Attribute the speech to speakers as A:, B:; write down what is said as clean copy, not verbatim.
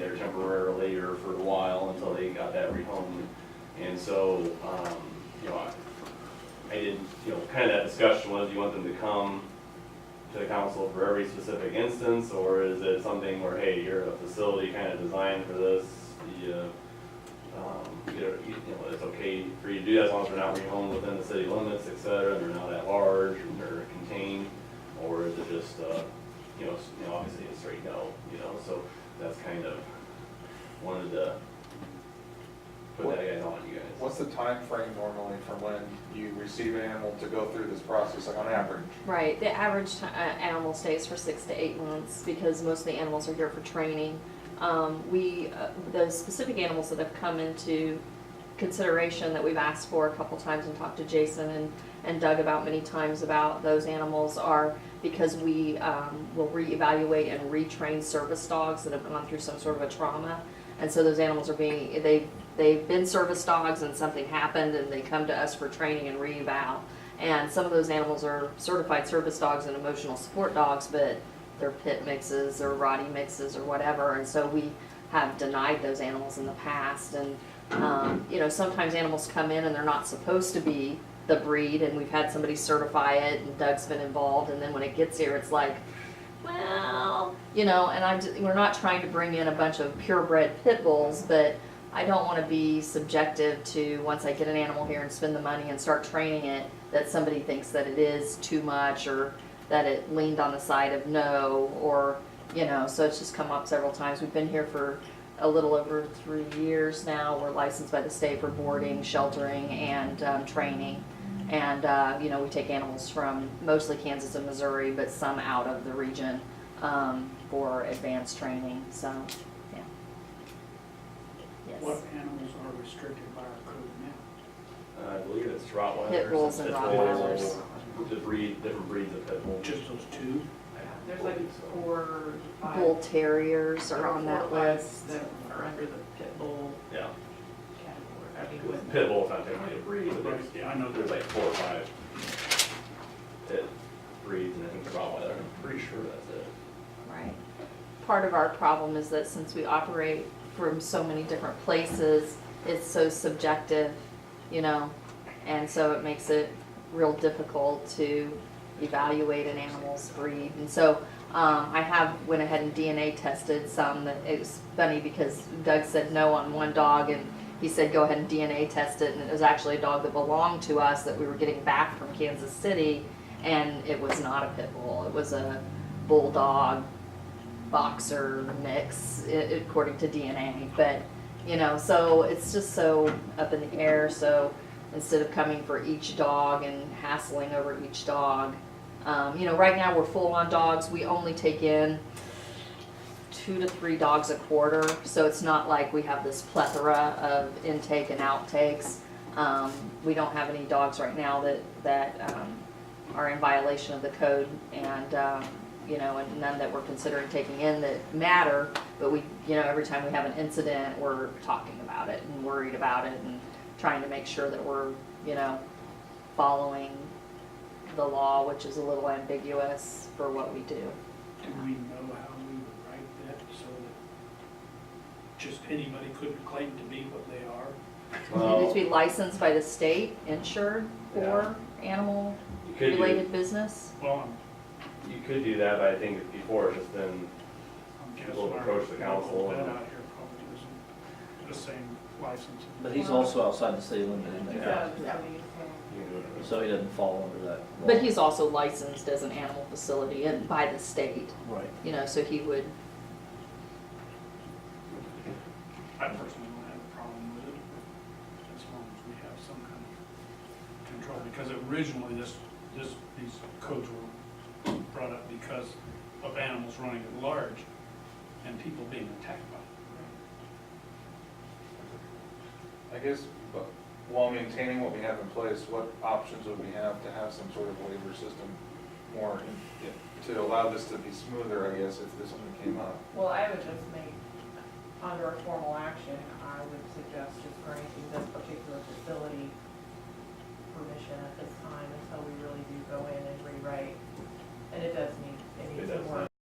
A: there temporarily or for a while until they got that rehomed. And so, you know, I didn't, you know, kind of that discussion was, do you want them to come to the council for every specific instance, or is it something where, hey, you're a facility kind of designed for this, you know, it's okay for you to do that as long as they're not rehomed within the city limits, et cetera, and they're not at large and they're contained, or is it just, you know, obviously a straight no, you know, so that's kind of wanted to put that guys on you guys.
B: What's the time frame normally from when you receive an animal to go through this process, like on average?
C: Right, the average animal stays for 6 to 8 months because most of the animals are here for training. The specific animals that have come into consideration that we've asked for a couple times and talked to Jason and Doug about many times about those animals are because we will reevaluate and retrain service dogs that have gone through some sort of a trauma. And so those animals are being, they've been service dogs and something happened and they come to us for training and reeval. And some of those animals are certified service dogs and emotional support dogs, but they're pit mixes or Rottie mixes or whatever. And so we have denied those animals in the past. And, you know, sometimes animals come in and they're not supposed to be the breed, and we've had somebody certify it and Doug's been involved. And then when it gets here, it's like, well, you know, and we're not trying to bring in a bunch of purebred pit bulls, but I don't want to be subjective to, once I get an animal here and spend the money and start training it, that somebody thinks that it is too much or that it leaned on the side of no, or, you know, so it's just come up several times. We've been here for a little over 3 years now. We're licensed by the state for boarding, sheltering, and training. And, you know, we take animals from mostly Kansas and Missouri, but some out of the region for advanced training, so, yeah. Yes.
D: What animals are restricted by our code now?
A: I believe it's Rottweilers.
C: Pit bulls and
A: Pit
C: Rottweilers.
A: bulls, different breeds of pit bulls.
D: Just those two?
E: There's like 4 or 5.
C: Bull terriers are on that
E: 4 or 5
C: list.
E: that are under the pit bull
A: Yeah.
E: category. I mean, with
A: Pit bull's not technically a breed, but there's,
D: Yeah, I know
A: there's like 4 or 5 pit breeds, and I think the Rottweiler, I'm pretty sure that's it.
C: Right. Part of our problem is that since we operate from so many different places, it's so subjective, you know, and so it makes it real difficult to evaluate an animal's breed. And so I have went ahead and DNA tested some. That it was funny because Doug said no on one dog, and he said go ahead and DNA test it, and it was actually a dog that belonged to us that we were getting back from Kansas City, and it was not a pit bull. It was a bulldog boxer mix, according to DNA. But, you know, so it's just so up in the air. So instead of coming for each dog and hassling over each dog, you know, right now we're full on dogs. We only take in 2 to 3 dogs a quarter, so it's not like we have this plethora of intake and outtakes. We don't have any dogs right now that are in violation of the code, and you know, and none that we're considering taking in that matter. But we, you know, every time we have an incident, we're talking about it and worried about it and trying to make sure that we're, you know, following the law, which is a little ambiguous for what we do.
D: Do we know how we would write that so that just anybody couldn't claim to be what they are?
C: You need to be licensed by the state, insured for animal
A: You could do,
C: related business.
D: Well,
A: you could do that, but I think before it's just been,
D: I'm guessing
A: We'll
D: our
A: approach the council
D: local vet
A: and-
D: out here probably isn't the same license.
F: But he's also outside the city limit, isn't he?
E: Yeah.
A: you can do it.
F: So he doesn't fall under that law.
C: But he's also licensed as an animal facility and by the state,
F: Right.
C: you know, so he would,
D: I personally don't have a problem with it, as long as we have some kind of control, because originally these codes were brought up because of animals running at large and people being attacked by them.
B: I guess, but while maintaining what we have in place, what options would we have to have some sort of waiver system more, to allow this to be smoother, I guess, if this something came up?
E: Well, I would just make, under a formal action, I would suggest just granting this particular facility permission at this time until we really do go in and rewrite. And it does need, it needs
A: It
E: some
A: does.
E: work.